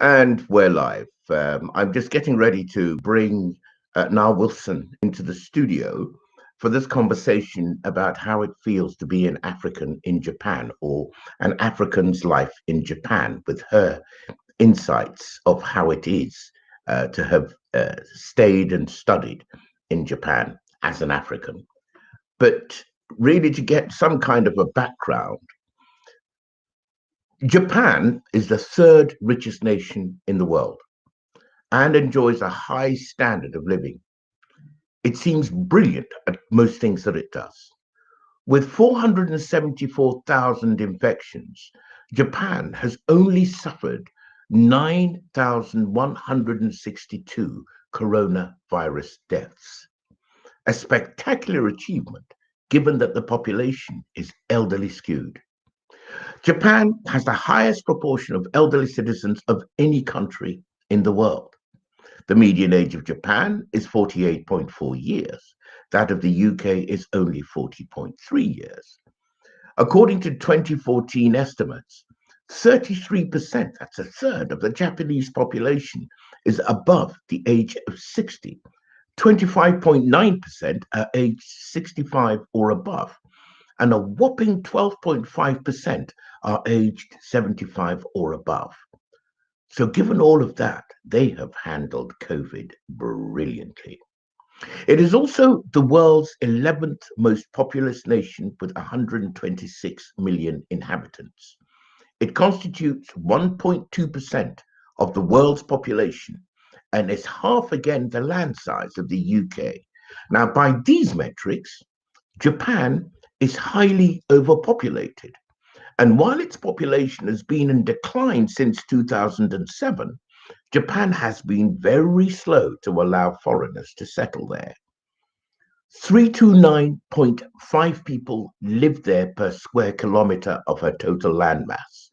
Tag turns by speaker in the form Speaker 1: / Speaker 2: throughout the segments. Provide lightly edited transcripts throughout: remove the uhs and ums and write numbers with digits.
Speaker 1: And we're live. I'm just getting ready to bring Naa Wilson into the studio for this conversation about how it feels to be an African in Japan or an African's life in Japan, with her insights of how it is to have stayed and studied in Japan as an African. But really, to get some kind of a background, Japan is the third richest nation in the world and enjoys a high standard of living. It seems brilliant at most things that it does. With 474,000 infections, Japan has only suffered 9,162 coronavirus deaths, a spectacular achievement given that the population is elderly skewed. Japan has the highest proportion of elderly citizens of any country in the world. The median age of Japan is 48.4 years. That of the UK is only 40.3 years. According to 2014 estimates, 33%, that's a third of the Japanese population, is above the age of 60. 25.9% are aged 65 or above, and a whopping 12.5% are aged 75 or above. So, given all of that, they have handled COVID brilliantly. It is also the world's 11th most populous nation with 126 million inhabitants. It constitutes 1.2% of the world's population and is half again the land size of the UK. Now, by these metrics, Japan is highly overpopulated. And while its population has been in decline since 2007, Japan has been very slow to allow foreigners to settle there. 329.5 people live there per square kilometer of her total landmass.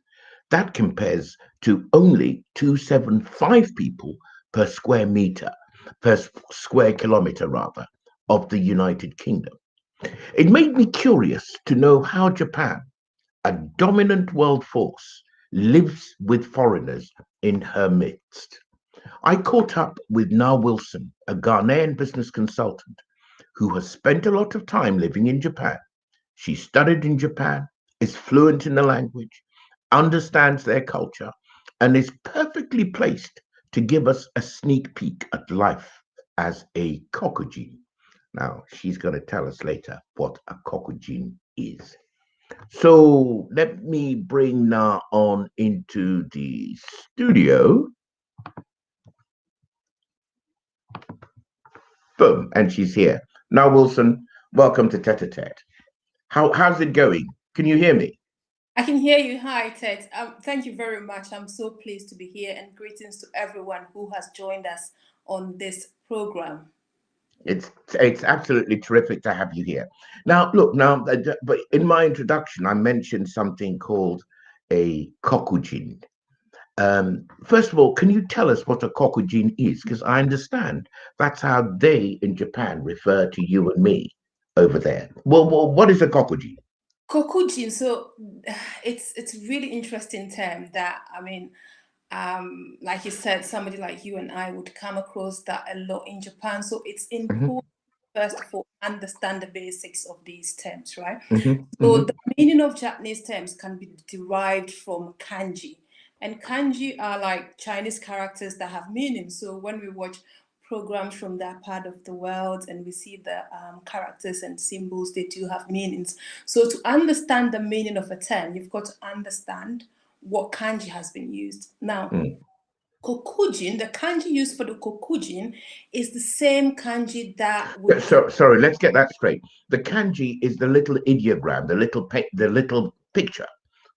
Speaker 1: That compares to only 275 people per square meter, per square kilometer rather, of the United Kingdom. It made me curious to know how Japan, a dominant world force, lives with foreigners in her midst. I caught up with Naa Wilson, a Ghanaian business consultant who has spent a lot of time living in Japan. She studied in Japan, is fluent in the language, understands their culture, and is perfectly placed to give us a sneak peek at life as a kokujin. Now, she's going to tell us later what a kokujin is. So let me bring Na on into the studio. Boom, and she's here. Now, Wilson, welcome to Tete a Tete. How's it going? Can you hear me?
Speaker 2: I can hear you. Hi, Ted. Thank you very much. I'm so pleased to be here, and greetings to everyone who has joined us on this program.
Speaker 1: It's absolutely terrific to have you here. Now, look, but in my introduction, I mentioned something called a kokujin. First of all, can you tell us what a kokujin is? Because I understand that's how they in Japan refer to you and me over there. Well, what is a kokujin?
Speaker 2: Kokujin. So it's really interesting term that like you said, somebody like you and I would come across that a lot in Japan. So it's
Speaker 1: Hmm.
Speaker 2: important first of all understand the basics of these terms, right?
Speaker 1: Hmm.
Speaker 2: So
Speaker 1: Hmm.
Speaker 2: the meaning of Japanese terms can be derived from kanji. And kanji are like Chinese characters that have meaning. So when we watch programs from that part of the world and we see the characters and symbols, they do have meanings. So to understand the meaning of a term, you've got to understand what kanji has been used. Now, kokujin, the kanji used for the kokujin is the same kanji that would be
Speaker 1: Sorry, let's get that straight. The kanji is the little ideogram, the little picture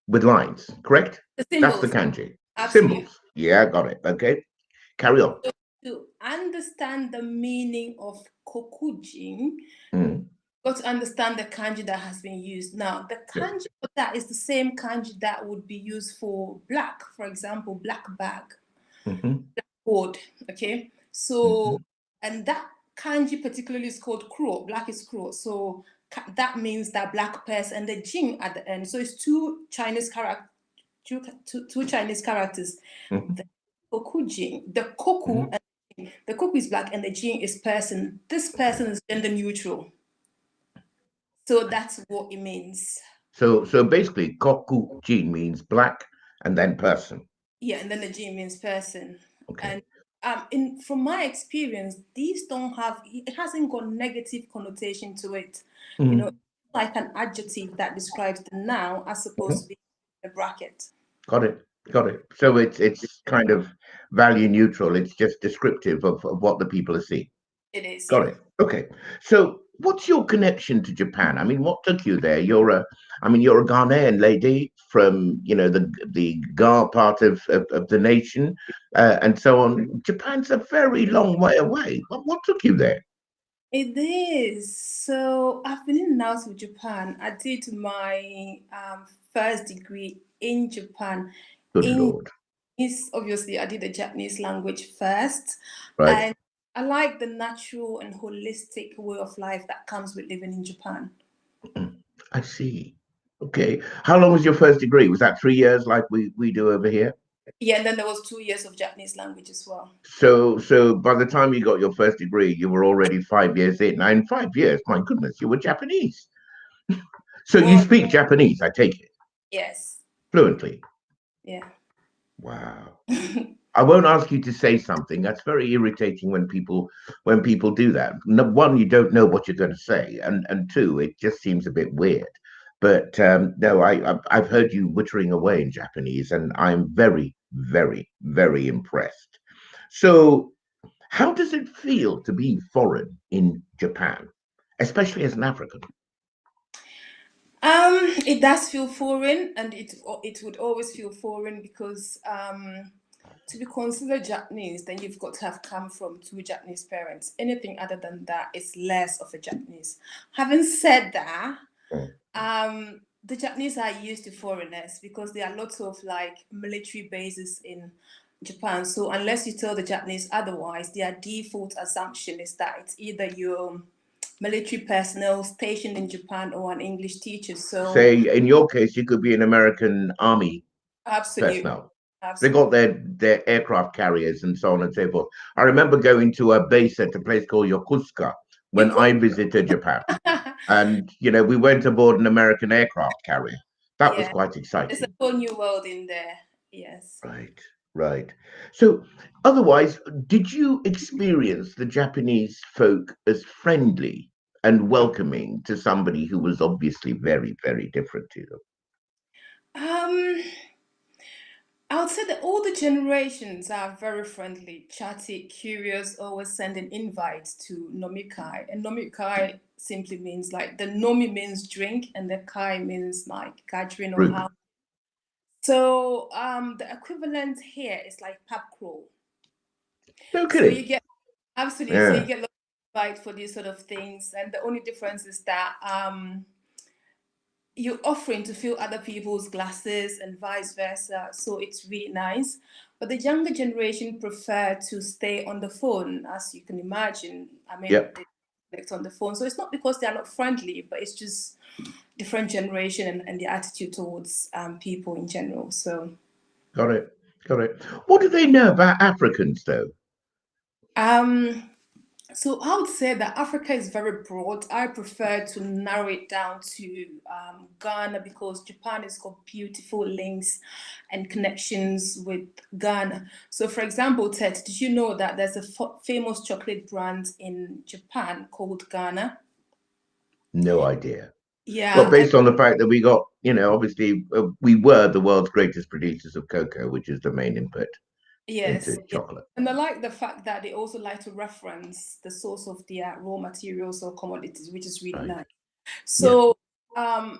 Speaker 1: with lines, correct?
Speaker 2: the
Speaker 1: That's the
Speaker 2: symbols.
Speaker 1: kanji.
Speaker 2: Absolutely.
Speaker 1: Symbols. Yeah, got it. Okay, carry on.
Speaker 2: To understand the meaning of kokujin,
Speaker 1: Mm,
Speaker 2: got to understand the kanji that has been used. Now, the
Speaker 1: yeah.
Speaker 2: kanji for that is the same kanji that would be used for black, for example, black bag,
Speaker 1: Hmm.
Speaker 2: board. Okay, so
Speaker 1: Hmm.
Speaker 2: and that kanji particularly is called kuro. Black is kuro, so that means that black person and the jin at the end. So it's two Chinese characters, two Chinese characters.
Speaker 1: Hmm.
Speaker 2: Koku gene. The Koku,
Speaker 1: Mhm.
Speaker 2: the Koku is black and the gene is person. This person is gender neutral. So that's what it means.
Speaker 1: So basically, Koku gene means black and then person.
Speaker 2: Yeah, and then the gene means person.
Speaker 1: Okay.
Speaker 2: And in from my experience, these don't have it hasn't got negative connotation to it. You know,
Speaker 1: Mhm.
Speaker 2: like an adjective that describes the noun as opposed
Speaker 1: Mhm.
Speaker 2: to be a bracket.
Speaker 1: Got it. Got it. So it's kind of value neutral. It's just descriptive of what the people are seeing.
Speaker 2: It is,
Speaker 1: Got
Speaker 2: yeah.
Speaker 1: it. Okay. So what's your connection to Japan? I mean, what took you there? You're a Ghanaian lady from, the Ga part of the nation, and so on. Japan's a very long way away. What took you there?
Speaker 2: It is. So I've been in and out of Japan. I did my first degree in Japan.
Speaker 1: Good
Speaker 2: In
Speaker 1: Lord.
Speaker 2: obviously, I did the Japanese language first,
Speaker 1: Right.
Speaker 2: and I like the natural and holistic way of life that comes with living in Japan.
Speaker 1: Mm, I see. Okay. How long was your first degree? Was that 3 years like we do over here?
Speaker 2: Yeah, and then there was 2 years of Japanese language as well.
Speaker 1: So by the time you got your first degree, you were already 5 years in. Now, in 5 years, my goodness, you were Japanese. So you
Speaker 2: Well,
Speaker 1: speak Japanese, I take it,
Speaker 2: yes,
Speaker 1: fluently.
Speaker 2: yeah.
Speaker 1: Wow. I won't ask you to say something. That's very irritating when people do that. No, one, you don't know what you're going to say, and two, it just seems a bit weird. But no, I've heard you wittering away in Japanese, and I'm very, very, very impressed. So, how does it feel to be foreign in Japan, especially as an African?
Speaker 2: It does feel foreign, and it would always feel foreign because to be considered Japanese, then you've got to have come from two Japanese parents. Anything other than that is less of a Japanese. Having said that,
Speaker 1: Mm.
Speaker 2: the Japanese are used to foreigners because there are lots of like military bases in Japan. So unless you tell the Japanese otherwise, their default assumption is that it's either your military personnel stationed in Japan or an English teacher. So
Speaker 1: Say, in your case, you could be an American army
Speaker 2: absolutely,
Speaker 1: personnel. They got
Speaker 2: absolutely.
Speaker 1: their aircraft carriers and so on and so forth. I remember going to a base at a place called Yokosuka
Speaker 2: You
Speaker 1: when
Speaker 2: could,
Speaker 1: I visited Japan, and we went aboard an American aircraft carrier. That was
Speaker 2: yeah.
Speaker 1: quite
Speaker 2: There's a
Speaker 1: exciting.
Speaker 2: whole new world in there. Yes.
Speaker 1: Right, right. So, otherwise, did you experience the Japanese folk as friendly and welcoming to somebody who was obviously very, very different to them?
Speaker 2: Um, I would say that all the generations are very friendly, chatty, curious, always sending invites to nomikai. And nomikai simply means like the nomi means drink and the kai means like gathering of
Speaker 1: Group.
Speaker 2: house. So the equivalent here is like pub crawl.
Speaker 1: No
Speaker 2: So you
Speaker 1: kidding.
Speaker 2: get absolutely so you
Speaker 1: Yeah.
Speaker 2: get lots of invites for these sort of things, and the only difference is that you're offering to fill other people's glasses and vice versa. So it's really nice. But the younger generation prefer to stay on the phone, as you can imagine. I mean,
Speaker 1: Yep.
Speaker 2: they connect on the phone. So it's not because they are not friendly, but it's just different generation and the attitude towards people in general. So
Speaker 1: Got it. Got it. What do they know about Africans, though?
Speaker 2: um, So I would say that Africa is very broad. I prefer to narrow it down to Ghana because Japan has got beautiful links and connections with Ghana. So, for example, Ted, did you know that there's a famous chocolate brand in Japan called Ghana?
Speaker 1: No idea. Well,
Speaker 2: Yeah, and
Speaker 1: based on the fact that we got, obviously, we were the world's greatest producers of cocoa, which is the main input
Speaker 2: yes,
Speaker 1: into
Speaker 2: yes.
Speaker 1: chocolate.
Speaker 2: And I like the fact that they also like to reference the source of their raw materials or commodities, which is really
Speaker 1: Right.
Speaker 2: nice.
Speaker 1: Yeah.
Speaker 2: So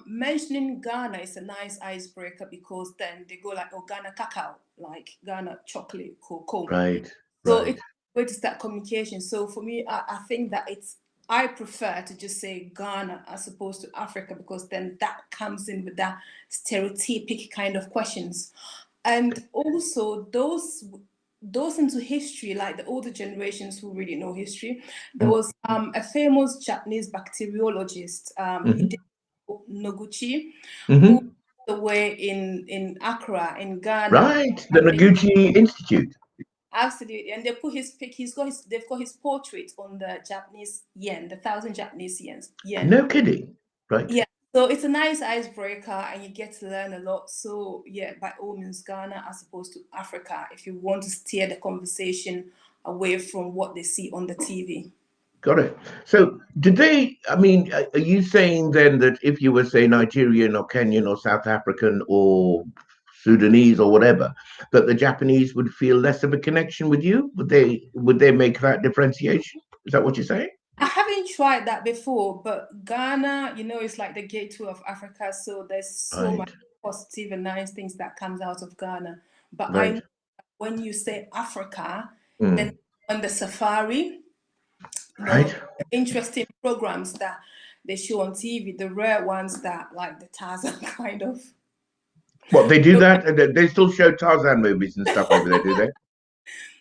Speaker 2: mentioning Ghana is a nice icebreaker because then they go like, oh, Ghana cacao, like Ghana chocolate, cocoa.
Speaker 1: Right.
Speaker 2: So it's
Speaker 1: Right.
Speaker 2: a way to start communication. So for me, I think that I prefer to just say Ghana as opposed to Africa because then that comes in with that stereotypic kind of questions. And also those into history, like the older generations who really know history, there was a famous Japanese bacteriologist. He
Speaker 1: Hmm.
Speaker 2: did Noguchi, who
Speaker 1: Hmm.
Speaker 2: passed away in Accra, in Ghana.
Speaker 1: Right. The Noguchi Institute.
Speaker 2: Absolutely, and they put his pic. They've got his portrait on the Japanese yen, the 1,000 Japanese yen.
Speaker 1: No kidding, right?
Speaker 2: Yeah, so it's a nice icebreaker, and you get to learn a lot. So yeah, by all means, Ghana as opposed to Africa, if you want to steer the conversation away from what they see on the TV.
Speaker 1: Got it. So, did they? I mean, are you saying then that if you were, say, Nigerian or Kenyan or South African or Sudanese or whatever, that the Japanese would feel less of a connection with you? Would they make that differentiation? Is that what you're saying?
Speaker 2: I haven't tried that before, but Ghana, is like the gateway of Africa. So there's so much
Speaker 1: Right,
Speaker 2: positive and nice things that comes out of Ghana. But I know
Speaker 1: right.
Speaker 2: when you say Africa, then
Speaker 1: Mm,
Speaker 2: on the safari,
Speaker 1: right.
Speaker 2: the interesting programs that they show on TV, the rare ones that like the Tarzan kind of.
Speaker 1: What they do that? They still show Tarzan movies and stuff over there, do they?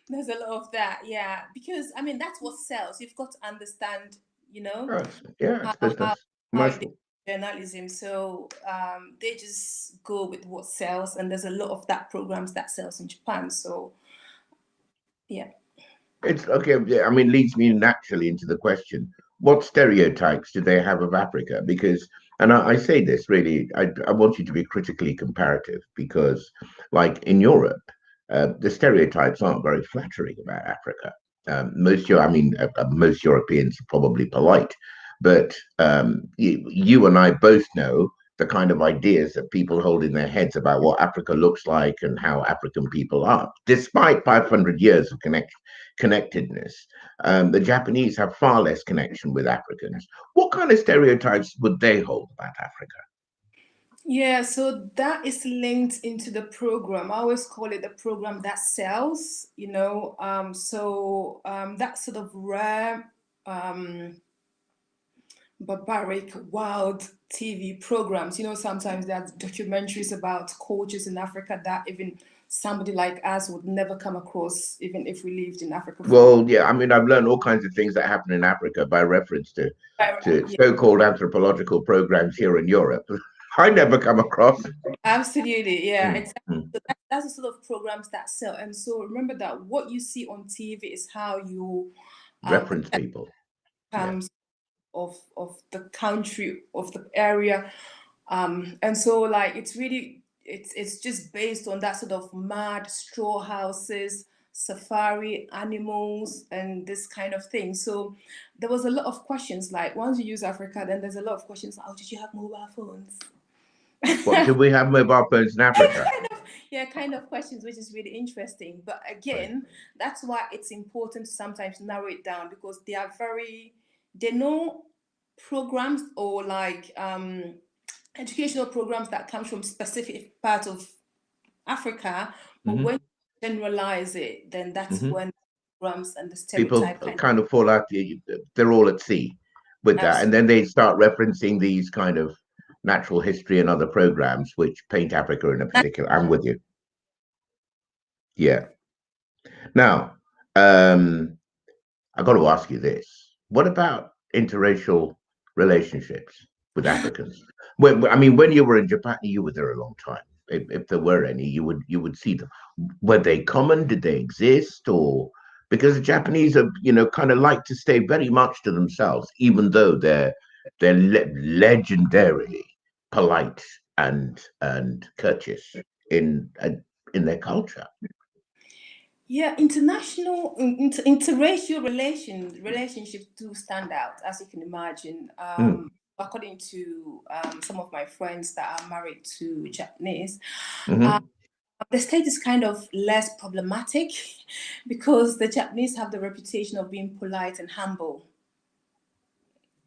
Speaker 2: There's a lot of that, yeah. Because I mean that's what sells. You've got to understand, you know,
Speaker 1: Oh, yeah, it's
Speaker 2: how
Speaker 1: business,
Speaker 2: how they
Speaker 1: commercial.
Speaker 2: journalism. So they just go with what sells, and there's a lot of that programs that sells in Japan. So yeah.
Speaker 1: It's okay. Yeah, I mean, leads me naturally into the question: what stereotypes do they have of Africa? Because, and I say this really, I want you to be critically comparative because, like in Europe, the stereotypes aren't very flattering about Africa. Most Europeans are probably polite, but you and I both know the kind of ideas that people hold in their heads about what Africa looks like and how African people are, despite 500 years of connectedness. The Japanese have far less connection with Africans. What kind of stereotypes would they hold about Africa?
Speaker 2: Yeah, so that is linked into the program. I always call it the program that sells, that sort of rare, um, barbaric, wild TV programs. Sometimes there's documentaries about cultures in Africa that even somebody like us would never come across, even if we lived in Africa for.
Speaker 1: Well, yeah, I mean, I've learned all kinds of things that happen in Africa by reference to
Speaker 2: Yeah,
Speaker 1: so-called anthropological programs here in Europe. I never come across.
Speaker 2: absolutely. Yeah,
Speaker 1: Mm,
Speaker 2: exactly.
Speaker 1: mm.
Speaker 2: So that's the sort of programs that sell. And so remember that what you see on TV is how you
Speaker 1: Reference people. Yeah.
Speaker 2: comes of the country, of the area, and so like it's just based on that sort of mad straw houses, safari animals, and this kind of thing. So there was a lot of questions, like once you use Africa, then there's a lot of questions, oh, did you have mobile phones?
Speaker 1: What do we have mobile phones in Africa?
Speaker 2: Yeah, kind of questions, which is really interesting. But
Speaker 1: Right.
Speaker 2: again, that's why it's important to sometimes narrow it down, because they know programs or like educational programs that comes from specific part of Africa, but when
Speaker 1: Hmm.
Speaker 2: you generalize it, then that's
Speaker 1: Hmm.
Speaker 2: when programs and the
Speaker 1: People
Speaker 2: stereotype kind
Speaker 1: kind of fall out. They're all at sea with
Speaker 2: of
Speaker 1: that, and then they start referencing these kind of natural history and other programs which paint Africa in a particular. I'm with you. Yeah. Now, um, I got to ask you this: what about interracial relationships with Africans? I mean, when you were in Japan, you were there a long time. If there were any, you would see them. Were they common? Did they exist? Or because the Japanese are, kind of like to stay very much to themselves, even though they're legendarily polite and courteous in their culture.
Speaker 2: Yeah, interracial relationships do stand out, as you can imagine.
Speaker 1: Mm,
Speaker 2: According to some of my friends that are married to Japanese, uh,
Speaker 1: hmm.
Speaker 2: the state is kind of less problematic because the Japanese have the reputation of being polite and humble,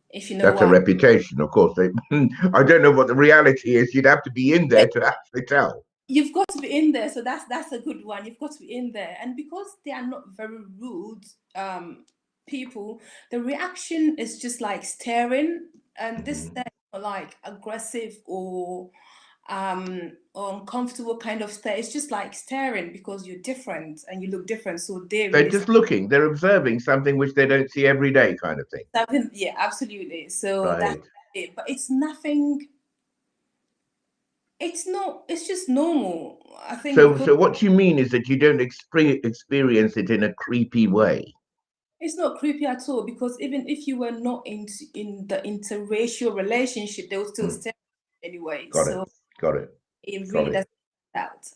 Speaker 2: if you know
Speaker 1: That's a
Speaker 2: what.
Speaker 1: reputation, of course. I don't know what the reality is. You'd have to be in there to actually tell.
Speaker 2: You've got to be in there, so that's a good one. You've got to be in there, and because they are not very rude people, the reaction is just like staring, and this
Speaker 1: Mhm.
Speaker 2: stare is not like aggressive or uncomfortable kind of stare. It's just like staring because you're different and you look different. So they
Speaker 1: They're
Speaker 2: really
Speaker 1: just looking. They're observing something which they don't see every day, kind of thing.
Speaker 2: something. Yeah, absolutely. So that's
Speaker 1: Right.
Speaker 2: it. But it's nothing It's just normal. I think
Speaker 1: So,
Speaker 2: because
Speaker 1: so what you mean is that you don't experience it in a creepy way,
Speaker 2: it's not creepy at all. Because even if you were not in the interracial relationship, they would still
Speaker 1: Hmm.
Speaker 2: stay anyway.
Speaker 1: Got it,
Speaker 2: So
Speaker 1: got it,
Speaker 2: it
Speaker 1: got
Speaker 2: really
Speaker 1: it.
Speaker 2: doesn't out.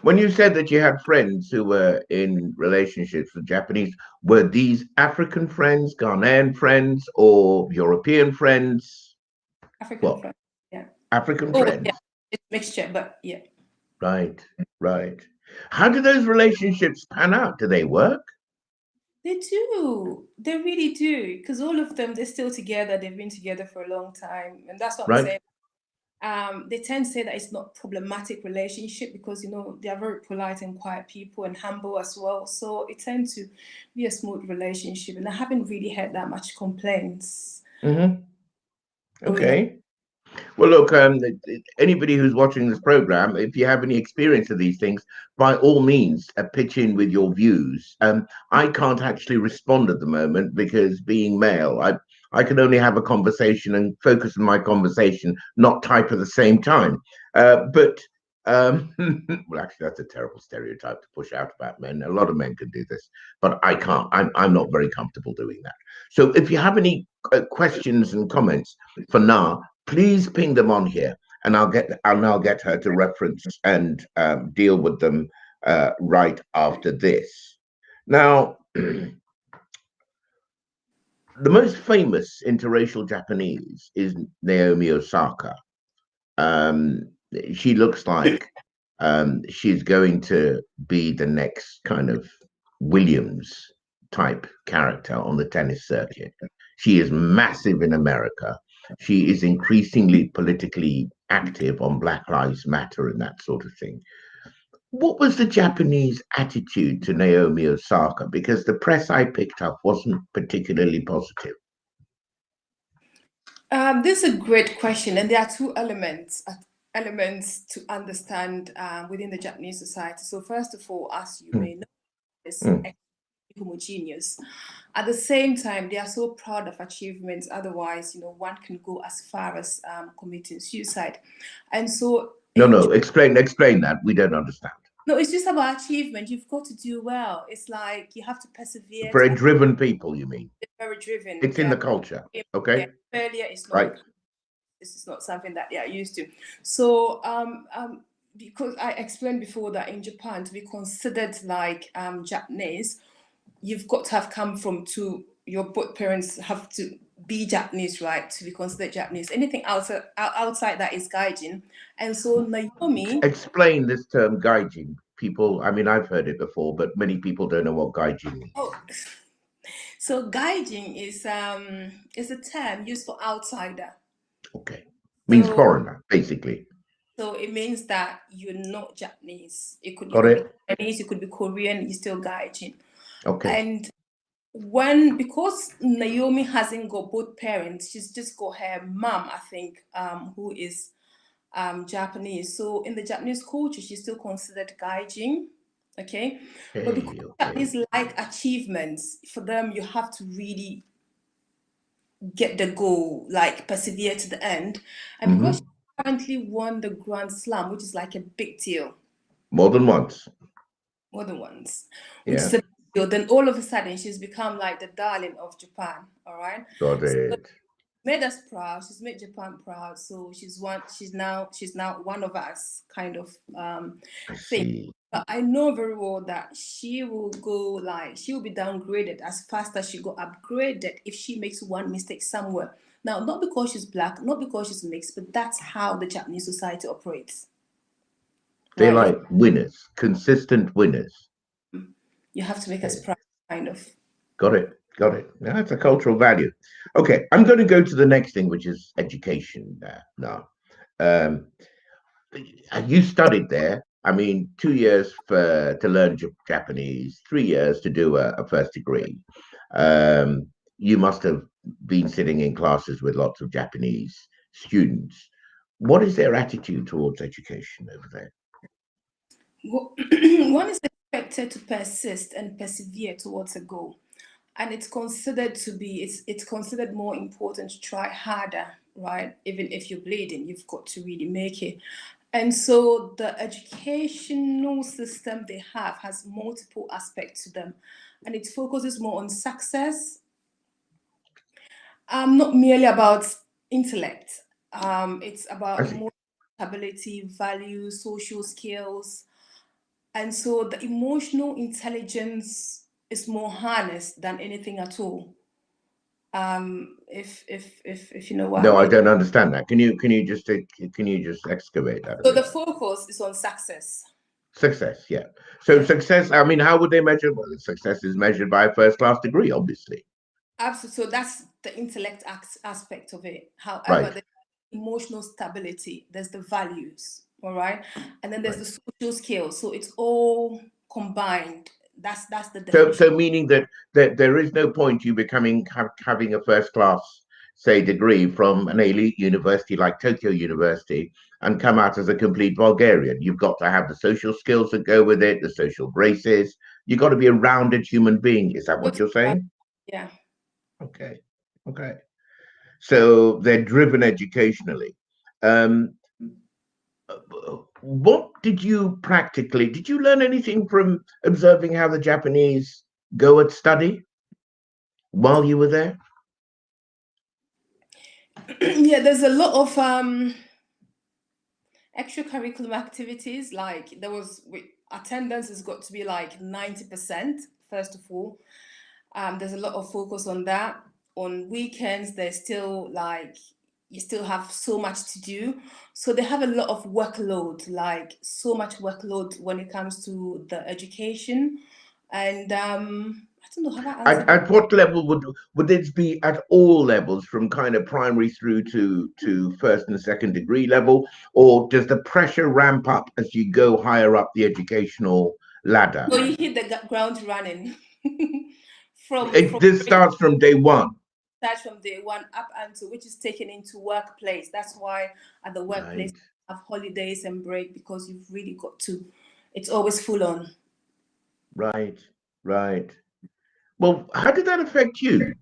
Speaker 1: When you said that you had friends who were in relationships with Japanese, were these African friends, Ghanaian friends, or European friends?
Speaker 2: African
Speaker 1: What?
Speaker 2: friends. Yeah.
Speaker 1: African
Speaker 2: Oh yeah,
Speaker 1: friends.
Speaker 2: it's mixture, but yeah.
Speaker 1: Right, right. How do those relationships pan out? Do they work?
Speaker 2: They do. They really do. Because all of them, they're still together. They've been together for a long time, and that's what I'm
Speaker 1: Right?
Speaker 2: saying. They tend to say that it's not problematic relationship because they are very polite and quiet people and humble as well. So it tends to be a smooth relationship, and I haven't really had that much complaints
Speaker 1: Mm-hmm.
Speaker 2: growing up.
Speaker 1: Okay. Well, look, anybody who's watching this program, if you have any experience of these things, by all means, pitch in with your views. I can't actually respond at the moment because being male, I can only have a conversation and focus on my conversation, not type at the same time. But well, actually, that's a terrible stereotype to push out about men. A lot of men can do this, but I can't. I'm not very comfortable doing that. So, if you have any questions and comments for now, please ping them on here, and I'll get her to reference and deal with them right after this. Now, the most famous interracial Japanese is Naomi Osaka. Um, she looks like she's going to be the next kind of Williams type character on the tennis circuit. She is massive in America. She is increasingly politically active on Black Lives Matter and that sort of thing. What was the Japanese attitude to Naomi Osaka? Because the press I picked up wasn't particularly positive.
Speaker 2: This is a great question, and there are two elements to understand within the Japanese society. So first of all, as you
Speaker 1: Hmm,
Speaker 2: may know, is
Speaker 1: hmm.
Speaker 2: homogeneous. At the same time, they are so proud of achievements. Otherwise, one can go as far as committing suicide. And so,
Speaker 1: No, no, explain that. We don't understand.
Speaker 2: no, it's just about achievement. You've got to do well. It's like you have to persevere
Speaker 1: Very
Speaker 2: to
Speaker 1: driven people, you mean?
Speaker 2: very driven.
Speaker 1: It's in
Speaker 2: Yeah,
Speaker 1: the culture.
Speaker 2: yeah.
Speaker 1: Okay.
Speaker 2: Failure is not
Speaker 1: Right.
Speaker 2: included. This is not something that they are used to. So, because I explained before that in Japan, to be considered like Japanese, you've got to have come from your both parents have to be Japanese, right, to be considered Japanese. Anything outside that is gaijin. And so Naomi,
Speaker 1: Explain this term gaijin. People, I mean, I've heard it before, but many people don't know what gaijin means.
Speaker 2: oh, so gaijin is a term used for outsider.
Speaker 1: Okay. Means
Speaker 2: So
Speaker 1: foreigner, basically.
Speaker 2: so it means that you're not Japanese. You
Speaker 1: Got
Speaker 2: could be
Speaker 1: it?
Speaker 2: Chinese, you could be Korean, you're still gaijin.
Speaker 1: Okay.
Speaker 2: And because Naomi hasn't got both parents, she's just got her mom, I think, who is Japanese. So in the Japanese culture, she's still considered gaijin. Okay, but because
Speaker 1: Okay. Okay.
Speaker 2: Japanese like achievements, for them you have to really get the goal, like persevere to the end. And because she
Speaker 1: Hmm.
Speaker 2: currently won the Grand Slam, which is like a big deal,
Speaker 1: More than once.
Speaker 2: more than once, which is
Speaker 1: Yeah.
Speaker 2: a big deal, then all of a sudden she's become like the darling of Japan. All right.
Speaker 1: Got
Speaker 2: So
Speaker 1: it.
Speaker 2: made us proud. She's made Japan proud. So she's now one of us kind of
Speaker 1: I
Speaker 2: thing.
Speaker 1: see.
Speaker 2: But I know very well that she will be downgraded as fast as she got upgraded if she makes one mistake somewhere. Now, not because she's black, not because she's mixed, but that's how the Japanese society operates.
Speaker 1: They
Speaker 2: Right?
Speaker 1: like winners, consistent winners.
Speaker 2: You have to make us
Speaker 1: Okay.
Speaker 2: proud, kind of.
Speaker 1: Got it. Got it. Now, that's a cultural value. Okay. I'm going to go to the next thing, which is education now. Um, you studied there. I mean, 2 years to learn Japanese, 3 years to do a first degree. You must have been sitting in classes with lots of Japanese students. What is their attitude towards education over there?
Speaker 2: One is expected to persist and persevere towards a goal, and it's considered more important to try harder, right? Even if you're bleeding, you've got to really make it. And so the educational system they have has multiple aspects to them, and it focuses more on success, not merely about intellect. It's
Speaker 1: I
Speaker 2: about
Speaker 1: see.
Speaker 2: emotional stability, values, social skills, and so the emotional intelligence is more harnessed than anything at all. If you know what I
Speaker 1: No, I
Speaker 2: mean.
Speaker 1: don't understand that. Can you just excavate that a
Speaker 2: So
Speaker 1: bit?
Speaker 2: the focus is on success.
Speaker 1: Success, yeah. So
Speaker 2: Yeah.
Speaker 1: success, I mean, how would they measure? Well, success is measured by a first class degree, obviously.
Speaker 2: Absolutely. So that's the intellect aspect of it. However,
Speaker 1: Right,
Speaker 2: the emotional stability, there's the values, all right, and then there's the
Speaker 1: right.
Speaker 2: social skills. So it's all combined. That's the
Speaker 1: So,
Speaker 2: definition.
Speaker 1: so meaning that there is no point you having a first class, say, degree from an elite university like Tokyo University and come out as a complete Bulgarian. You've got to have the social skills that go with it, the social graces. You've got to be a rounded human being. Is that what
Speaker 2: Totally
Speaker 1: you're
Speaker 2: right.
Speaker 1: saying?
Speaker 2: Yeah.
Speaker 1: Okay, okay. So they're driven educationally. Um, what did you learn anything from observing how the Japanese go at study while you were there?
Speaker 2: Yeah, there's a lot of extracurricular activities. Like attendance has got to be like 90%, first of all. There's a lot of focus on that. On weekends, there's still like you still have so much to do. So they have a lot of workload, like so much workload when it comes to the education. And I don't know, have I answered your
Speaker 1: At what level would this be at all levels, from kind of primary through to first and second degree level, or does the pressure ramp up as you go higher up the educational ladder?
Speaker 2: so you hit the ground running from
Speaker 1: This starts from day one.
Speaker 2: start from day one up until which is taken into workplace. That's why at the workplace
Speaker 1: Right,
Speaker 2: you have holidays and break because you've really got to. It's always full on.
Speaker 1: right, right. Well, how did that affect you?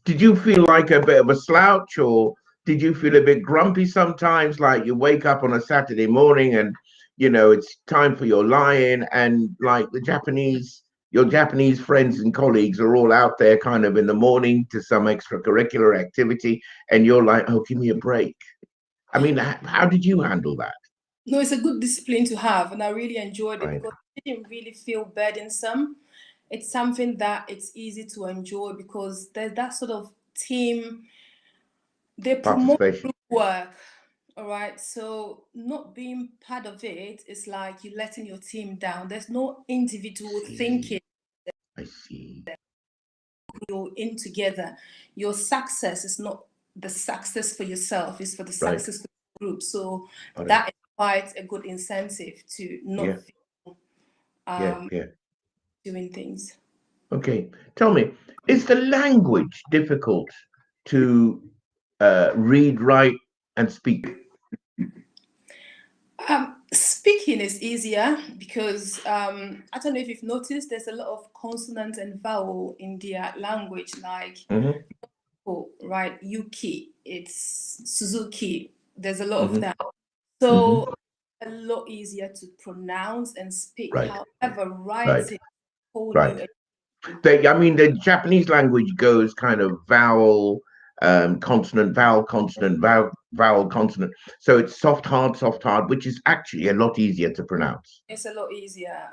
Speaker 1: Did you feel like a bit of a slouch, or did you feel a bit grumpy sometimes? Like you wake up on a Saturday morning and it's time for your lie-in, and like your Japanese friends and colleagues are all out there kind of in the morning to some extracurricular activity, and you're like, oh, give me a break. I mean, how did you handle that?
Speaker 2: No, it's a good discipline to have, and I really enjoyed it
Speaker 1: Right.
Speaker 2: because it didn't really feel burdensome. It's something that it's easy to enjoy because there's that sort of team. They promote
Speaker 1: Participation.
Speaker 2: group work. All right. So not being part of it is like you letting your team down. There's no individual thinking.
Speaker 1: See, I see.
Speaker 2: You're in together. Your success is not the success for yourself, it's for the
Speaker 1: Right.
Speaker 2: success of the group. So
Speaker 1: Got it.
Speaker 2: that is quite a good incentive to
Speaker 1: Yeah,
Speaker 2: not feel
Speaker 1: yeah, yeah.
Speaker 2: doing things.
Speaker 1: Okay, tell me, is the language difficult to read, write, and speak?
Speaker 2: Speaking is easier because I don't know if you've noticed there's a lot of consonant and vowel in their language, like
Speaker 1: Hmm.
Speaker 2: oh, right, Yuki, it's Suzuki. There's a lot of
Speaker 1: Hmm.
Speaker 2: that.
Speaker 1: Hmm.
Speaker 2: So a lot easier to pronounce and speak.
Speaker 1: Right,
Speaker 2: However,
Speaker 1: right,
Speaker 2: writing whole new
Speaker 1: right. I mean, the Japanese language goes kind of vowel, consonant, vowel, consonant, vowel, vowel, consonant. So it's soft, hard, which is actually a lot easier to pronounce.
Speaker 2: it's a lot easier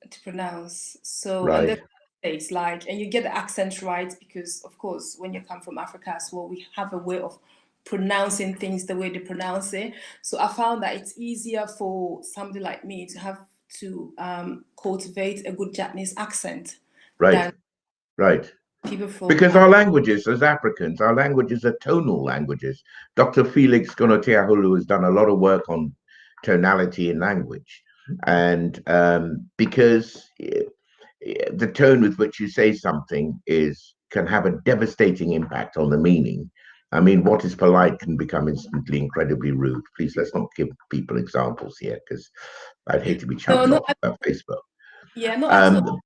Speaker 2: to pronounce. So and there's
Speaker 1: Right,
Speaker 2: mistakes like and you get the accent right because of course when you come from Africa as well, we have a way of pronouncing things the way they pronounce it. So I found that it's easier for somebody like me to have to cultivate a good Japanese accent
Speaker 1: right,
Speaker 2: than
Speaker 1: right.
Speaker 2: people from
Speaker 1: Because our languages, as Africans, our languages are tonal languages. Dr. Felix Gonotiahulu has done a lot of work on tonality in language. And because the tone with which you say something can have a devastating impact on the meaning. I mean, what is polite can become instantly incredibly rude. Please let's not give people examples here because I'd hate to be
Speaker 2: no,
Speaker 1: chucked
Speaker 2: not
Speaker 1: off
Speaker 2: at,
Speaker 1: of Facebook.
Speaker 2: yeah, not at all.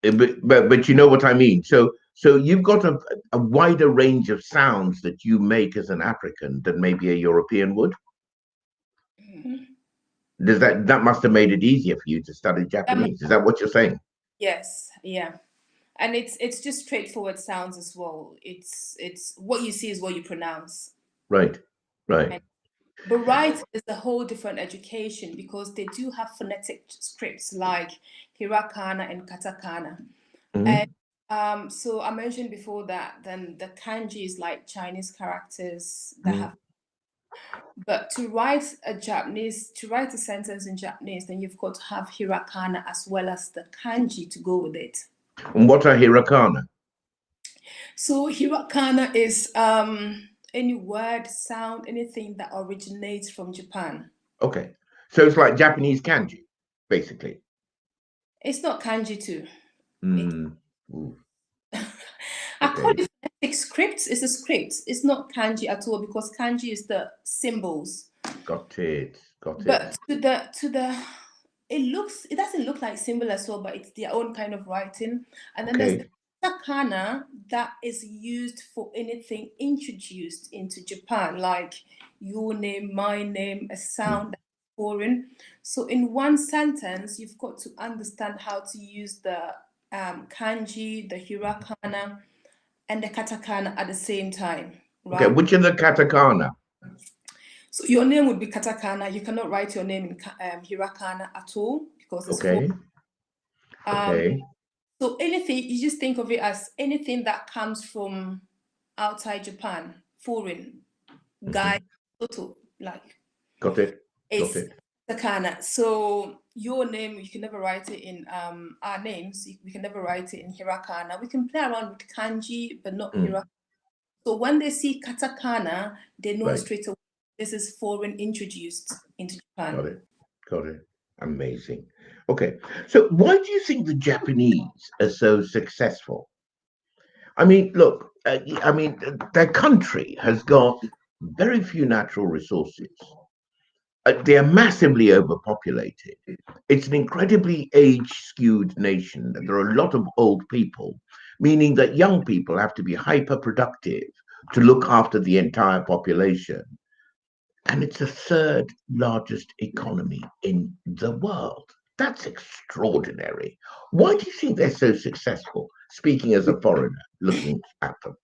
Speaker 1: Um, but you know what I mean. So you've got a wider range of sounds that you make as an African than maybe a European would.
Speaker 2: Mhm.
Speaker 1: Does that must have made it easier for you to study Japanese? Is that what you're saying?
Speaker 2: Yes, yeah. And it's just straightforward sounds as well. It's what you see is what you pronounce.
Speaker 1: Right, right.
Speaker 2: And, but writing is a whole different education because they do have phonetic scripts like hiragana and katakana. And
Speaker 1: Hmm.
Speaker 2: so I mentioned before that then the kanji is like Chinese characters that
Speaker 1: Hmm.
Speaker 2: have. But to write a sentence in Japanese, then you've got to have hiragana as well as the kanji to go with it.
Speaker 1: And what are hiragana?
Speaker 2: So hiragana is any word, sound, anything that originates from Japan.
Speaker 1: Okay, so it's like Japanese kanji, basically.
Speaker 2: It's not kanji too. It
Speaker 1: Mm. Ooh,
Speaker 2: I call
Speaker 1: okay,
Speaker 2: it phonetic script. It's a script. It's not kanji at all because kanji is the symbols.
Speaker 1: got it, got it.
Speaker 2: But to the it doesn't look like symbol as well, but it's their own kind of writing. And then there's the
Speaker 1: Okay,
Speaker 2: katakana that is used for anything introduced into Japan, like your name, my name, a
Speaker 1: mm.
Speaker 2: sound that's foreign. So in one sentence, you've got to understand how to use the kanji, the hiragana, and the katakana at the same time,
Speaker 1: Okay.
Speaker 2: right?
Speaker 1: Which are the katakana?
Speaker 2: So your name would be katakana. You cannot write your name in hiragana at all because it's for.
Speaker 1: Okay,
Speaker 2: Um,
Speaker 1: okay.
Speaker 2: so anything you just think of it as anything that comes from outside Japan, foreign, guy,
Speaker 1: Hmm.
Speaker 2: toto, like
Speaker 1: Got it, got
Speaker 2: it's
Speaker 1: it.
Speaker 2: katakana. So your name you can never write it in our names. We can never write it in hiragana. We can play around with kanji, but not
Speaker 1: Mm.
Speaker 2: hiragana. So when they see katakana, they know
Speaker 1: Right,
Speaker 2: straight away this is foreign introduced into
Speaker 1: got
Speaker 2: Japan.
Speaker 1: it, got it. Amazing. Okay, so why do you think the Japanese are so successful? I mean, look, their country has got very few natural resources. They are massively overpopulated. It's an incredibly age skewed nation. There are a lot of old people, meaning that young people have to be hyper productive to look after the entire population. And it's the third largest economy in the world. That's extraordinary. Why do you think they're so successful? Speaking as a foreigner looking at them.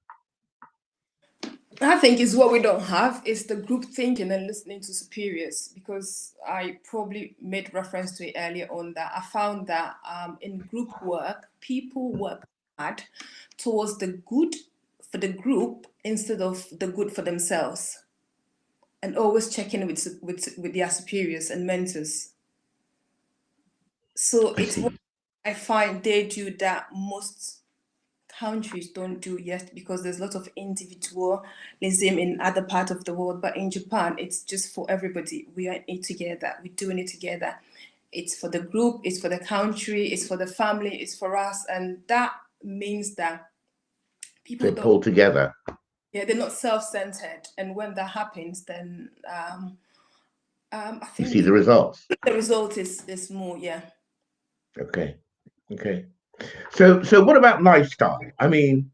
Speaker 2: I think is what we don't have is the group thinking and listening to superiors because I probably made reference to it earlier on that I found that in group work people work hard towards the good for the group instead of the good for themselves and always checking with their superiors and mentors. So
Speaker 1: I
Speaker 2: it's what
Speaker 1: see.
Speaker 2: I find they do that most countries don't do yet because there's a lot of individualism in other parts of the world. But in Japan, it's just for everybody. We are in it together. We're doing it together. It's for the group, it's for the country, it's for the family, it's for us. And that means that
Speaker 1: They
Speaker 2: people don't,
Speaker 1: pull together.
Speaker 2: yeah, they're not self centered. And when that happens, then I
Speaker 1: You see
Speaker 2: think
Speaker 1: the results.
Speaker 2: the result is more, yeah.
Speaker 1: Okay. Okay. So what about lifestyle? I mean,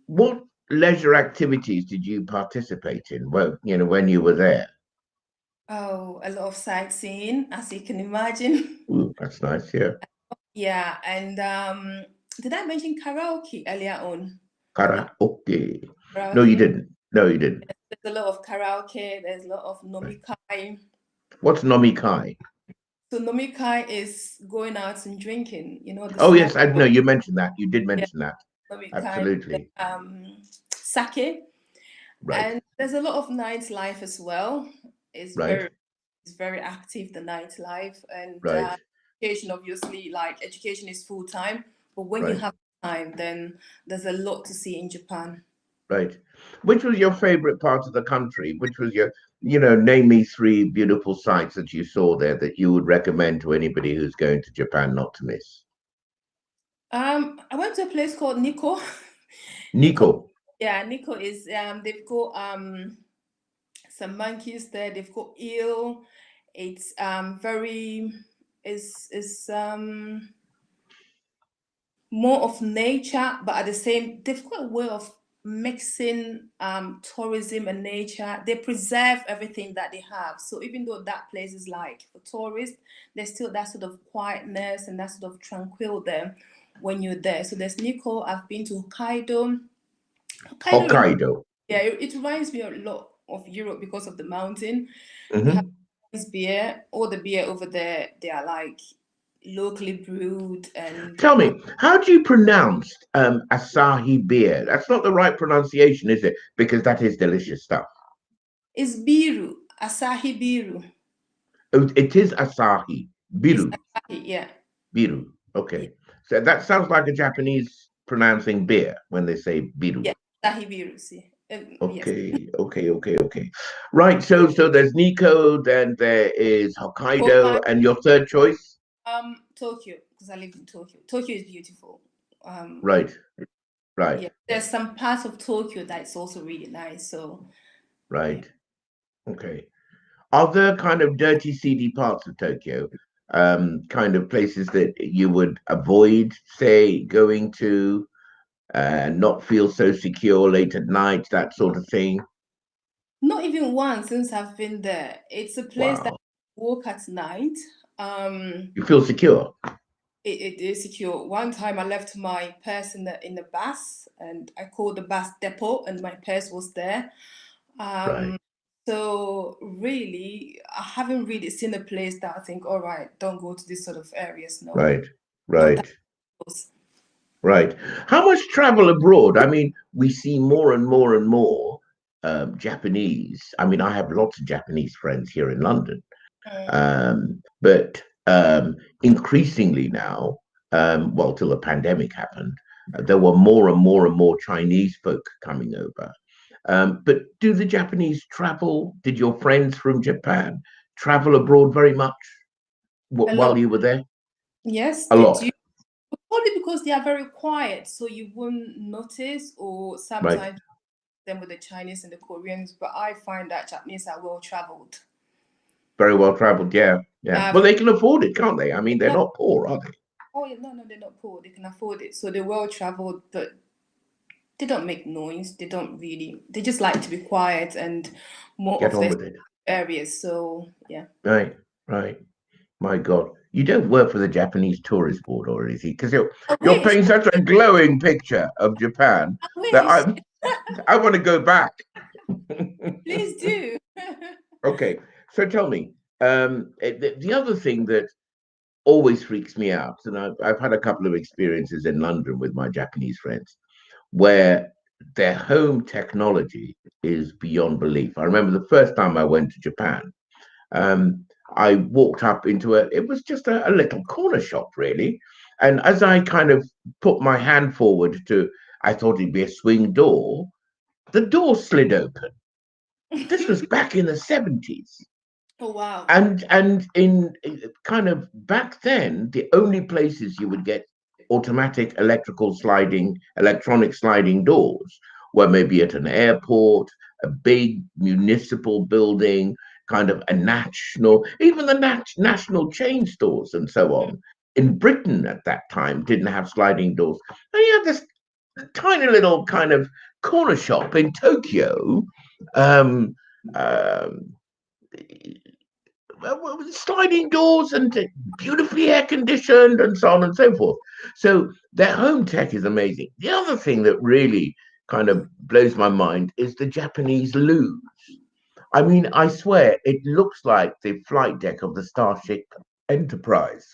Speaker 1: what leisure activities did you participate in? Well, when you were there.
Speaker 2: Oh, a lot of sightseeing, as you can imagine.
Speaker 1: Ooh, that's nice. Yeah.
Speaker 2: Yeah, and did I mention karaoke earlier on? Like
Speaker 1: Karaoke. No, you
Speaker 2: karaoke,
Speaker 1: didn't. No, you didn't.
Speaker 2: there's a lot of karaoke, there's a lot of
Speaker 1: Right.
Speaker 2: nomikai.
Speaker 1: What's nomikai?
Speaker 2: So nomikai is going out and drinking, you know, the
Speaker 1: Oh,
Speaker 2: small
Speaker 1: yes, I know you mentioned that. You did
Speaker 2: yeah,
Speaker 1: mention that.
Speaker 2: nomikai,
Speaker 1: Absolutely.
Speaker 2: sake.
Speaker 1: Right.
Speaker 2: And there's a lot of nightlife as well. It's
Speaker 1: Right.
Speaker 2: very it's very active, the nightlife. And
Speaker 1: Right.
Speaker 2: education, obviously, like education is full time, but when you
Speaker 1: Right.
Speaker 2: have time, then there's a lot to see in Japan.
Speaker 1: Right. Which was your favorite part of the country? Which was name me three beautiful sights that you saw there that you would recommend to anybody who's going to Japan not to miss?
Speaker 2: I went to a place called Nico. Nico,
Speaker 1: Nico.
Speaker 2: yeah, Nico is they've got some monkeys there. They've got eel. It's very is more of nature, but at the same they've got a way of mixing tourism and nature. They preserve everything that they have. So even though that place is like for tourists, there's still that sort of quietness and that sort of tranquil there when you're there. So there's Nico. I've been to Hokkaido. Hokkaido,
Speaker 1: Hokkaido.
Speaker 2: yeah, it reminds me a lot of Europe because of the mountain. You have
Speaker 1: Hmm.
Speaker 2: nice beer. All the beer over there, they are like locally brewed and
Speaker 1: Tell me, how do you pronounce Asahi beer? That's not the right pronunciation, is it? Because that is delicious stuff.
Speaker 2: it's biru, Asahi biru.
Speaker 1: Oh, it is Asahi.
Speaker 2: It's
Speaker 1: Biru.
Speaker 2: Asahi, yeah.
Speaker 1: Biru.
Speaker 2: Yeah,
Speaker 1: Okay. So that sounds like a Japanese pronouncing beer when they say biru.
Speaker 2: yeah. Asahi biru, see. Yes.
Speaker 1: Okay, okay. Right, so there's Nico, then there is Hokkaido,
Speaker 2: Hokkaido,
Speaker 1: and your third choice?
Speaker 2: Tokyo, because I live in Tokyo. Tokyo is beautiful. Um,
Speaker 1: Right, right,
Speaker 2: yeah, there's some parts of Tokyo that's also really nice. So, yeah.
Speaker 1: right. Okay. Are there kind of dirty, seedy parts of Tokyo? Kind of places that you would avoid, say, going to, not feel so secure late at night, that sort of thing?
Speaker 2: Not even once since I've been there. It's a place that
Speaker 1: Wow.
Speaker 2: I walk at night. Um,
Speaker 1: You feel secure?
Speaker 2: it is secure. One time I left my purse in the bus and I called the bus depot and my purse was there.
Speaker 1: Right,
Speaker 2: Um, so really, I haven't really seen a place that I think, all right, don't go to this sort of areas. No,
Speaker 1: right,
Speaker 2: not that
Speaker 1: right.
Speaker 2: close.
Speaker 1: Right. How much travel abroad? I mean, we see more and more and more Japanese. I mean, I have lots of Japanese friends here in London,
Speaker 2: Mm.
Speaker 1: but increasingly now, well, till the pandemic happened, there were more and more and more Chinese folk coming over. But do the Japanese travel? Did your friends from Japan travel abroad very much
Speaker 2: A
Speaker 1: while
Speaker 2: lot.
Speaker 1: you were there?
Speaker 2: Yes,
Speaker 1: A
Speaker 2: they
Speaker 1: lot,
Speaker 2: do. Probably because they are very quiet, so you won't notice, or
Speaker 1: right?
Speaker 2: sometimes them with the Chinese and the Koreans. But I find that Japanese are well traveled.
Speaker 1: Very well traveled, yeah, yeah.
Speaker 2: Uh,
Speaker 1: Well, they can afford it, can't they? I mean, they're
Speaker 2: yeah.
Speaker 1: not poor, are they?
Speaker 2: Oh yeah, no, they're not poor. They can afford it, so they're well traveled. But they don't make noise. They don't really. They just like to be quiet and more
Speaker 1: Get
Speaker 2: of
Speaker 1: on
Speaker 2: their
Speaker 1: with it.
Speaker 2: areas. So yeah.
Speaker 1: Right, right. My God, you don't work for the Japanese tourist board or anything because
Speaker 2: I
Speaker 1: you're
Speaker 2: wish.
Speaker 1: painting such a glowing picture of Japan
Speaker 2: I
Speaker 1: that
Speaker 2: wish.
Speaker 1: I want to go back.
Speaker 2: Please do.
Speaker 1: Okay, so tell me, the other thing that always freaks me out, and I've had a couple of experiences in London with my Japanese friends, where their home technology is beyond belief. I remember the first time I went to Japan, um, I walked up into it was just a little corner shop, really. And as I kind of put my hand forward I thought it'd be a swing door, the door slid open. This was back in the 70s.
Speaker 2: Oh wow.
Speaker 1: And in kind of back then, the only places you would get automatic electronic sliding doors were maybe at an airport, a big municipal building, kind of a national, even the national chain stores and so on. In Britain at that time didn't have sliding doors. And you had this tiny little kind of corner shop in Tokyo, um, um, sliding doors and beautifully air conditioned and so on and so forth. So their home tech is amazing. The other thing that really kind of blows my mind is the Japanese loos. I mean, I swear it looks like the flight deck of the Starship Enterprise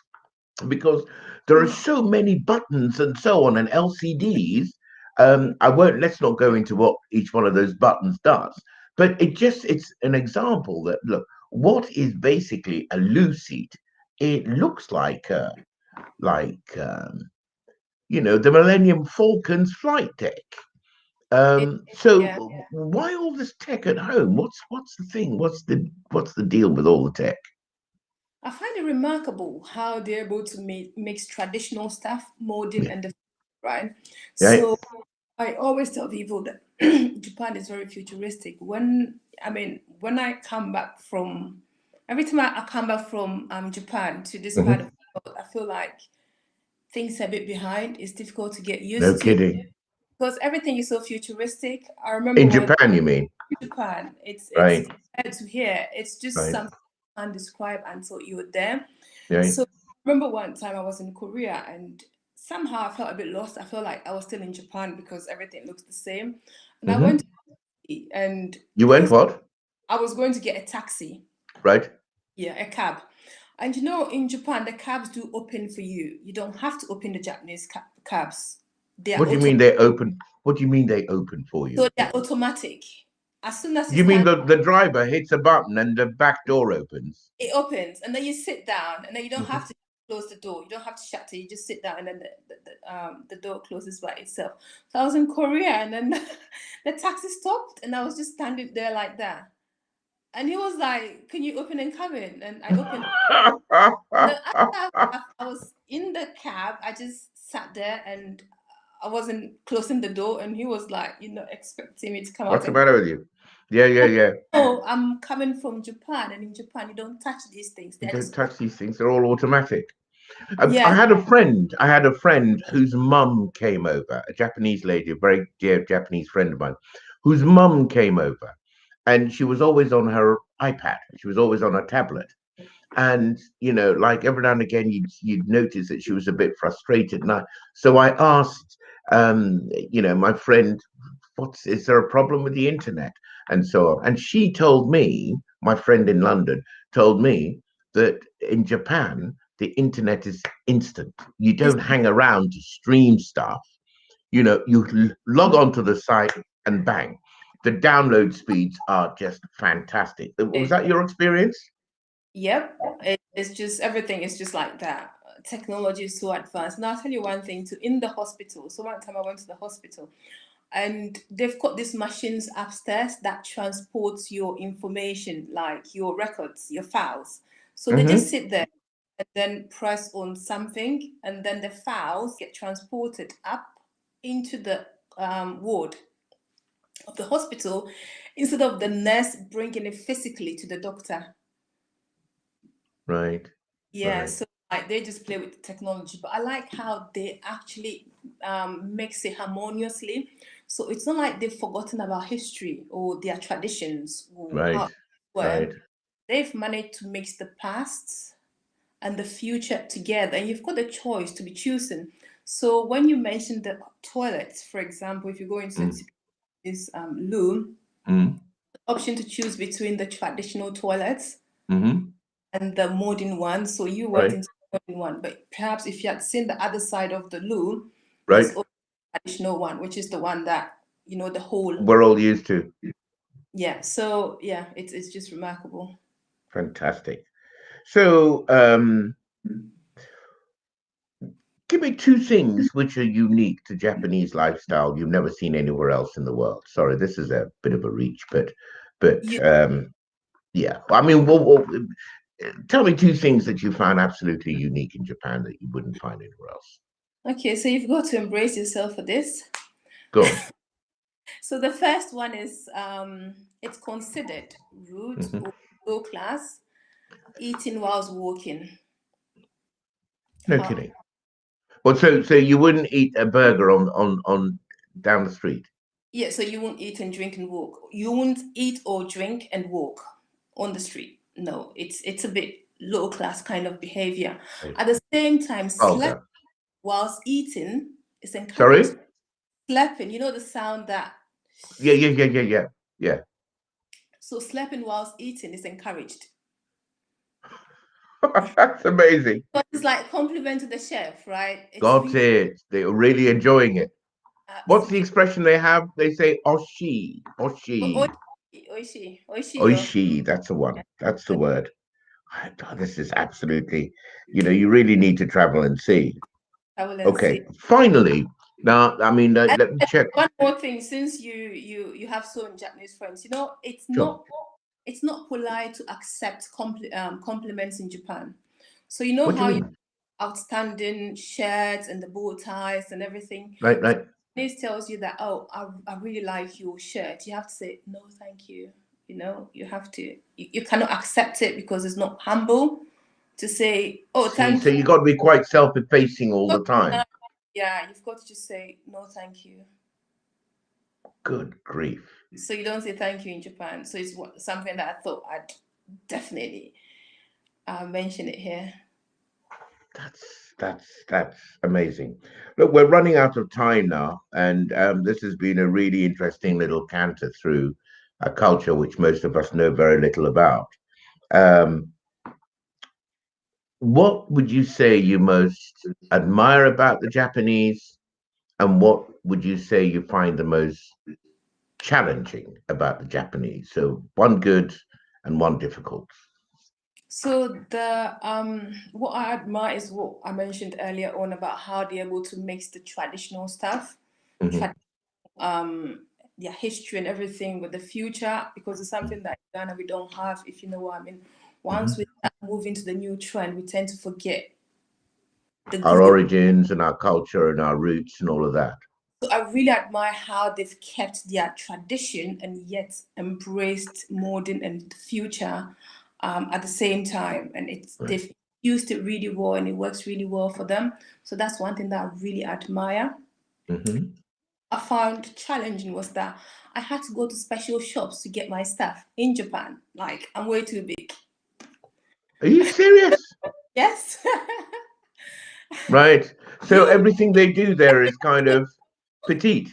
Speaker 1: because there are so many buttons and so on and LCDs. I won't. Let's not go into what each one of those buttons does, but it's an example that look what is basically a lucid. It looks like the Millennium Falcon's flight deck.
Speaker 2: It, yeah.
Speaker 1: So why all this tech at home? What's the thing? What's the deal with all the tech?
Speaker 2: I find it remarkable how they're able to mix traditional stuff, modern, and the right.
Speaker 1: Right?
Speaker 2: So I always tell people that Japan is very futuristic. When I come back from every time I come back from Japan to this part of
Speaker 1: Hmm.
Speaker 2: the world, I feel like things are a bit behind. It's difficult to get
Speaker 1: No
Speaker 2: used to.
Speaker 1: kidding.
Speaker 2: because everything is so futuristic. I remember
Speaker 1: In
Speaker 2: when
Speaker 1: Japan, you mean?
Speaker 2: Japan, it's
Speaker 1: Right,
Speaker 2: compared to here, it's just
Speaker 1: right,
Speaker 2: something you can't describe until you're there.
Speaker 1: right.
Speaker 2: So I remember one time I was in Korea and somehow I felt a bit lost. I felt like I was still in Japan because everything looks the same. And I went
Speaker 1: Hmm.
Speaker 2: to and
Speaker 1: You went
Speaker 2: this
Speaker 1: what?
Speaker 2: I was going to get a taxi,
Speaker 1: Right.
Speaker 2: yeah, a cab. And you know, in Japan, the cabs do open for you. You don't have to open the Japanese cabs. They are
Speaker 1: What do you mean they open? What do you mean they open for you?
Speaker 2: so they're automatic. As soon as you
Speaker 1: You mean
Speaker 2: stand,
Speaker 1: the driver hits a button and the back door opens?
Speaker 2: it opens, and then you sit down, and then you don't have
Speaker 1: Hmm.
Speaker 2: to close the door. You don't have to shut it. You just sit down, and then the door closes by itself. So I was in Korea, and then the taxi stopped, and I was just standing there like that. And he was like, "Can you open and come in?" And I opened. And then after I was in the cab, I just sat there and I wasn't closing the door, and he was like, expecting me to come out
Speaker 1: What's the
Speaker 2: and.
Speaker 1: matter with you? Yeah, yeah, yeah.
Speaker 2: Oh, I'm coming from Japan, and in Japan, you don't touch these things.
Speaker 1: You
Speaker 2: They're
Speaker 1: don't
Speaker 2: just,
Speaker 1: touch these things; they're all automatic. I
Speaker 2: yeah,
Speaker 1: had a friend. I had a friend whose mum came over, a Japanese lady, a very dear Japanese friend of mine, whose mum came over, and she was always on her iPad. She was always on her tablet, and like every now and again, you'd notice that she was a bit frustrated. So I asked, my friend, "What's is there a problem with the internet?" and so on. And she told me, my friend in London told me that in Japan the internet is instant. You
Speaker 2: it's
Speaker 1: don't hang around to stream stuff. You log on to the site and bang. The download speeds are just fantastic. Was
Speaker 2: it,
Speaker 1: that your experience?
Speaker 2: yep. It's just everything is just like that. Technology is so advanced. Now I'll tell you one thing too. In the hospital, so one time I went to the hospital, and they've got these machines upstairs that transports your information, like your records, your files. So they just
Speaker 1: Hmm.
Speaker 2: sit there and then press on something, and then the files get transported up into the ward of the hospital instead of the nurse bringing it physically to the doctor.
Speaker 1: Right,
Speaker 2: Yeah,
Speaker 1: right,
Speaker 2: so like they just play with the technology, but I like how they actually mix it harmoniously. So it's not like they've forgotten about history or their traditions or how
Speaker 1: right,
Speaker 2: it were.
Speaker 1: right.
Speaker 2: They've managed to mix the past and the future together, and you've got the choice to be choosing. So when you mentioned the toilets, for example, if you go into
Speaker 1: Mm,
Speaker 2: this loo,
Speaker 1: mm,
Speaker 2: option to choose between the traditional toilets
Speaker 1: mm-hmm.
Speaker 2: and the modern one. So you went
Speaker 1: Right,
Speaker 2: into the modern one, but perhaps if you had seen the other side of the loo, there's
Speaker 1: right.
Speaker 2: also a traditional one, which is the one that the whole.
Speaker 1: We're all used to.
Speaker 2: Yeah. So yeah, it's just remarkable.
Speaker 1: Fantastic. So, give me two things which are unique to Japanese lifestyle you've never seen anywhere else in the world. Sorry, this is a bit of a reach, but
Speaker 2: You,
Speaker 1: yeah. I mean, tell me two things that you found absolutely unique in Japan that you wouldn't find anywhere else.
Speaker 2: okay, so you've got to embrace yourself for this.
Speaker 1: Go on.
Speaker 2: So the first one is it's considered rude
Speaker 1: Hmm.
Speaker 2: or low class eating whilst walking.
Speaker 1: No
Speaker 2: How?
Speaker 1: kidding. Well, so you wouldn't eat a burger on down the street,
Speaker 2: Yeah, so you won't eat and drink and walk. You won't eat or drink and walk on the street. No, it's a bit low class kind of behavior.
Speaker 1: right?
Speaker 2: At the same time, sleeping
Speaker 1: Vulgar.
Speaker 2: whilst eating is encouraged.
Speaker 1: Sorry.
Speaker 2: Slapping, you know the sound that.
Speaker 1: Yeah, yeah, yeah, yeah, yeah, yeah.
Speaker 2: So slapping whilst eating is encouraged.
Speaker 1: That's amazing.
Speaker 2: But it's like compliment to the chef, right? It's
Speaker 1: Got
Speaker 2: really
Speaker 1: it. They're really enjoying it. What's the
Speaker 2: absolutely.
Speaker 1: expression they have? They say oshi, oshi,
Speaker 2: Oishi, oishi, oishi, yo.
Speaker 1: oishi. That's the one. That's the word. God, this is absolutely, you really need to travel and see.
Speaker 2: I will and
Speaker 1: Okay,
Speaker 2: see.
Speaker 1: finally, now, I mean,
Speaker 2: And
Speaker 1: let me check.
Speaker 2: one more thing, since you have so many Japanese friends,
Speaker 1: Sure.
Speaker 2: it's not polite to accept compliments in Japan. So
Speaker 1: What do you
Speaker 2: how you
Speaker 1: mean?
Speaker 2: outstanding shirts and the bow ties and everything.
Speaker 1: Right,
Speaker 2: So
Speaker 1: right.
Speaker 2: this tells you that, oh, I really like your shirt. You have to say no, thank you. You have to. You cannot accept it because it's not humble to say, oh,
Speaker 1: See,
Speaker 2: thank
Speaker 1: so
Speaker 2: you.
Speaker 1: you got to be quite self-effacing all
Speaker 2: Oh,
Speaker 1: the time.
Speaker 2: yeah, you've got to just say no, thank you.
Speaker 1: Good grief.
Speaker 2: So you don't say thank you in Japan. So it's something that I thought I'd definitely mention it here.
Speaker 1: That's amazing. Look, we're running out of time now, and this has been a really interesting little canter through a culture which most of us know very little about. Um, what would you say you most admire about the Japanese, and what would you say you find the most challenging about the Japanese? So one good and one difficult.
Speaker 2: So the what I admire is what I mentioned earlier on about how they're able to mix the traditional stuff,
Speaker 1: Hmm.
Speaker 2: tra- um, their history and everything with the future, because it's something that in Ghana we don't have, if you know what I mean. Once we
Speaker 1: Hmm.
Speaker 2: start moving to the new trend, we tend to forget the
Speaker 1: Our
Speaker 2: good.
Speaker 1: origins and our culture and our roots and all of that.
Speaker 2: So I really admire how they've kept their tradition and yet embraced modern and the future at the same time. And
Speaker 1: Right.
Speaker 2: they've used it really well and it works really well for them. So that's one thing that I really admire.
Speaker 1: Hmm.
Speaker 2: I found challenging was that I had to go to special shops to get my stuff in Japan. Like I'm way too big.
Speaker 1: Are you serious?
Speaker 2: Yes.
Speaker 1: Right. So
Speaker 2: You
Speaker 1: everything they do there is kind of petite.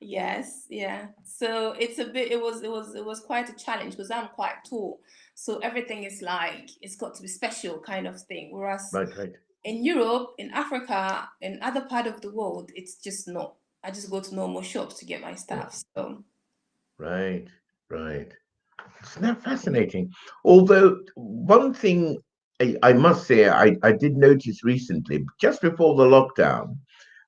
Speaker 2: Yes, yeah. So it's a bit it was quite a challenge because I'm quite tall. So everything is like it's got to be special kind of thing. Whereas
Speaker 1: Right, right.
Speaker 2: in Europe, in Africa, in other part of the world, it's just not. I just go to normal shops to get my
Speaker 1: Yeah.
Speaker 2: stuff. So
Speaker 1: Right, right. Isn't that fascinating? Although one thing I must say I did notice recently, just before the lockdown,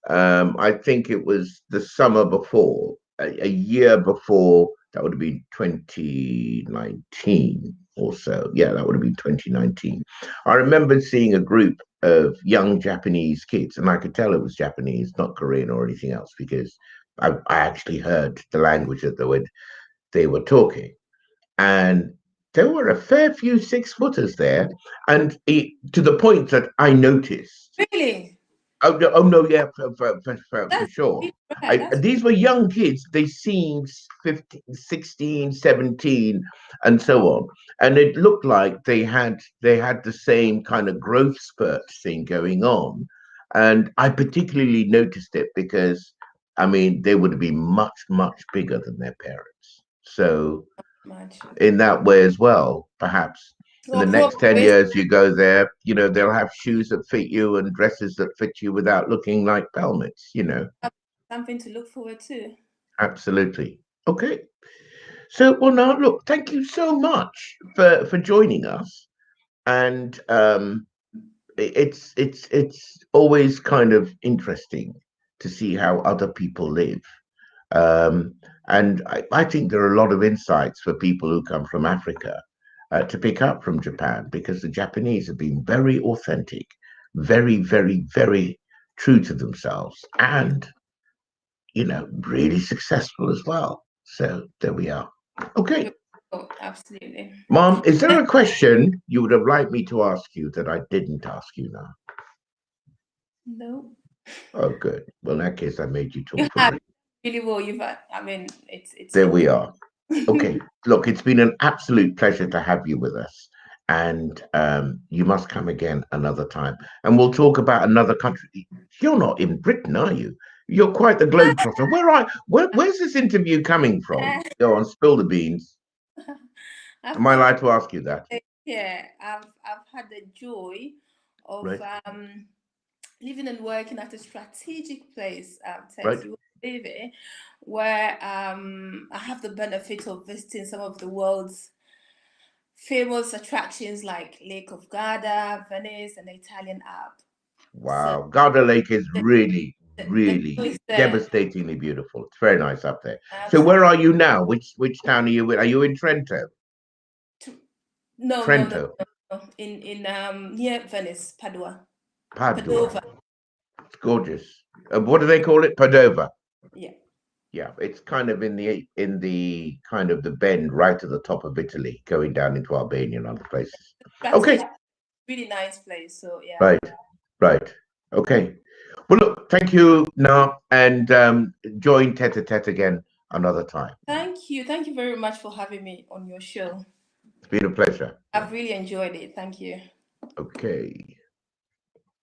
Speaker 1: I think it was the summer before, a year before, that would have been 2019 or so. Yeah, that would have been 2019. I remember seeing a group of young Japanese kids, and I could tell it was Japanese, not Korean or anything else, because I actually heard the language that they were talking. And there were a fair few 6 footers there, and to the point that I noticed.
Speaker 2: really,
Speaker 1: Oh no, yeah, for
Speaker 2: that's
Speaker 1: sure.
Speaker 2: really right. That's
Speaker 1: These were young kids. They seemed 15, 16, 17, and so on. And it looked like they had the same kind of growth spurt thing going on. And I particularly noticed it because, I mean, they would be much, much bigger than their parents. So
Speaker 2: much.
Speaker 1: in that way as well. Perhaps in the
Speaker 2: Well,
Speaker 1: next
Speaker 2: probably
Speaker 1: 10
Speaker 2: based
Speaker 1: years you go there, they'll have shoes that fit you and dresses that fit you without looking like pelmets.
Speaker 2: on something to look forward to.
Speaker 1: Absolutely. Okay. So, well, now, look, thank you so much for joining us. And it's always kind of interesting to see how other people live. Um, and I think there are a lot of insights for people who come from Africa to pick up from Japan, because the Japanese have been very authentic, very, very, very true to themselves, and really successful as well. So there we are. Okay,
Speaker 2: Oh, absolutely.
Speaker 1: Mom, is there a question you would have liked me to ask you that I didn't ask you now?
Speaker 2: No.
Speaker 1: Oh, good. Well, in that case, I made you
Speaker 2: You
Speaker 1: talk for
Speaker 2: had
Speaker 1: me.
Speaker 2: really well. You've had, I mean,
Speaker 1: There
Speaker 2: it.
Speaker 1: we are. Okay, look, it's been an absolute pleasure to have you with us. And you must come again another time. And we'll talk about another country. You're not in Britain, are you? You're quite the globetrotter. Where's this interview coming from? Go on, spill the beans.
Speaker 2: I've
Speaker 1: Am I
Speaker 2: come
Speaker 1: allowed to ask you that?
Speaker 2: here. I've had the joy of
Speaker 1: Right,
Speaker 2: living and working at a strategic place, Ted,
Speaker 1: right.
Speaker 2: you will believe it, where I have the benefit of visiting some of the world's famous attractions like Lake of Garda, Venice, and the Italian Alp. So
Speaker 1: Wow. Garda Lake is
Speaker 2: the,
Speaker 1: really,
Speaker 2: the
Speaker 1: really
Speaker 2: view is there.
Speaker 1: devastatingly beautiful. It's very nice up there. So where
Speaker 2: Absolutely.
Speaker 1: are you now? Which town are you in? Are you in Trento?
Speaker 2: No, no, no,
Speaker 1: Trento,
Speaker 2: no, no. In near Venice, Padua,
Speaker 1: Padua.
Speaker 2: Padova.
Speaker 1: It's gorgeous. What do they call it? Padova.
Speaker 2: Yeah.
Speaker 1: Yeah, it's kind of in the kind of the bend right at the top of Italy, going down into Albania and other places. Okay,
Speaker 2: Strategic, really nice place. So yeah.
Speaker 1: right, right. Okay. Well, look, thank you, now, and join Tete a Tete again another time.
Speaker 2: Thank you. Thank you very much for having me on your show.
Speaker 1: It's been a pleasure.
Speaker 2: I've really enjoyed it. Thank you.
Speaker 1: Okay.